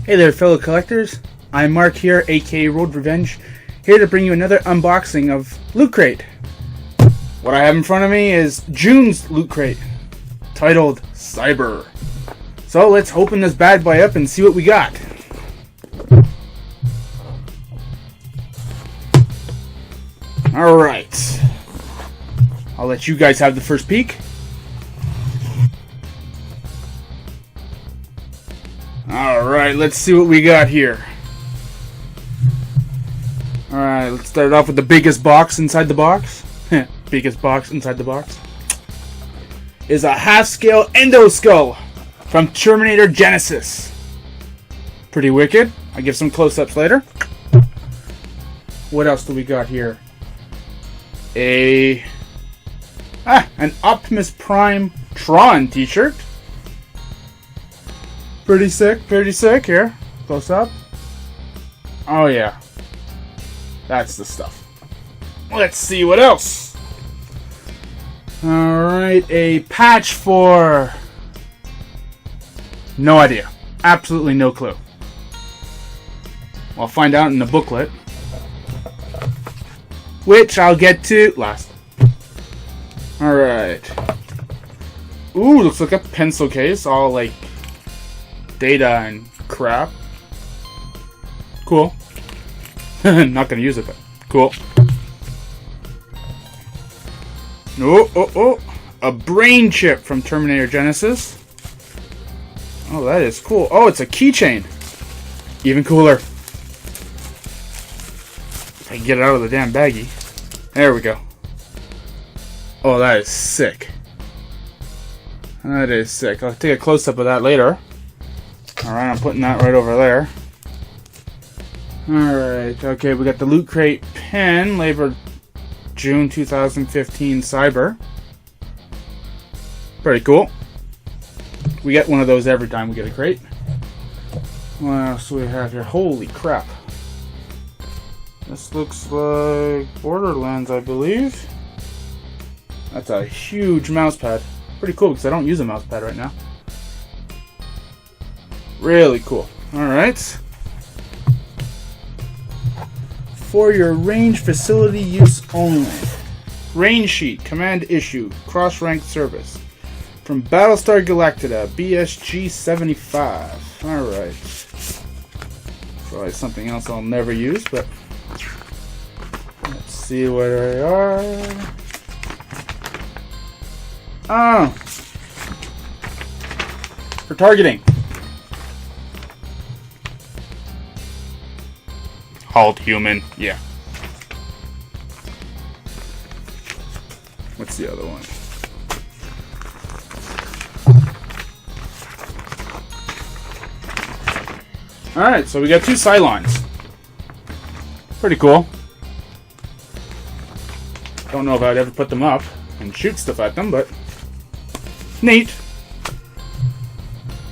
Hey there, fellow collectors. I'm Mark here, aka RoadRevenge, here to bring you another unboxing of Lootcrate. What I have in front of me is June's Lootcrate, titled Cyber. So let's open this bad boy up and see what we got. Alright. I'll let you guys have the first peek. Alright, let's see what we got here. Alright, let's start off with the biggest box inside the box. Biggest box inside the box is a half-scale endo skull from Terminator Genesis. Pretty wicked. I'll give some close-ups later. What else do we got here? An Optimus Prime Tron t-shirt. Pretty sick here. Close up. Oh yeah. That's the stuff. Let's see what else. Alright, a patch for... no idea. Absolutely no clue. I'll find out in the booklet, which I'll get to last. Alright. Ooh, looks like a pencil case, all like data and crap. Cool. Not gonna use it, but cool. Oh, a brain chip from Terminator Genesis. Oh, that is cool. Oh, it's a keychain. Even cooler. If I can get it out of the damn baggie. There we go. Oh, that is sick. That is sick. I'll take a close-up of that later. Alright, I'm putting that right over there. Alright, okay, we got the Lootcrate pen, labeled June 2015 Cyber. Pretty cool. We get one of those every time we get a crate. What else do we have here? Holy crap. This looks like Borderlands, I believe. That's a huge mouse pad. Pretty cool because I don't use a mouse pad right now. Really cool. Alright. For your range facility use only. Range sheet, command issue, cross-ranked service. From Battlestar Galactica, BSG 75. Alright. Probably something else I'll never use, but let's see what they are. Oh. For targeting. Halt human. Yeah. What's the other one? Alright, so we got two Cylons. Pretty cool. Don't know if I'd ever put them up and shoot stuff at them, but neat.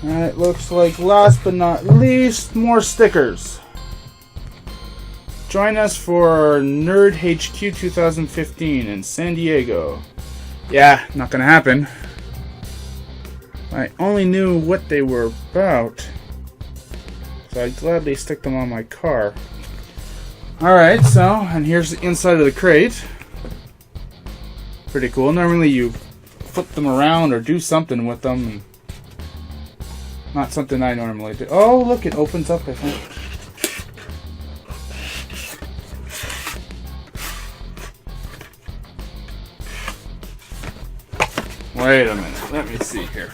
And it looks like, last but not least, more stickers. Join us for Nerd HQ 2015 in San Diego. Yeah, not gonna happen. I only knew what they were about, so I'm glad they stick them on my car. Alright, so, and here's the inside of the crate. Pretty cool. Normally you flip them around or do something with them. Not something I normally do. Oh, look, it opens up, I think. Wait a minute, let me see here.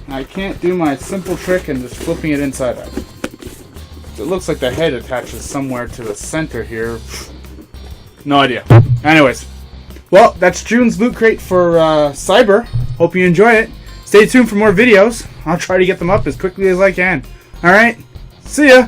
I can't do my simple trick and just flipping it inside out. It looks like the head attaches somewhere to the center here. No idea. Anyways. Well, that's June's Lootcrate for Cyber. Hope you enjoy it. Stay tuned for more videos. I'll try to get them up as quickly as I can. Alright, see ya!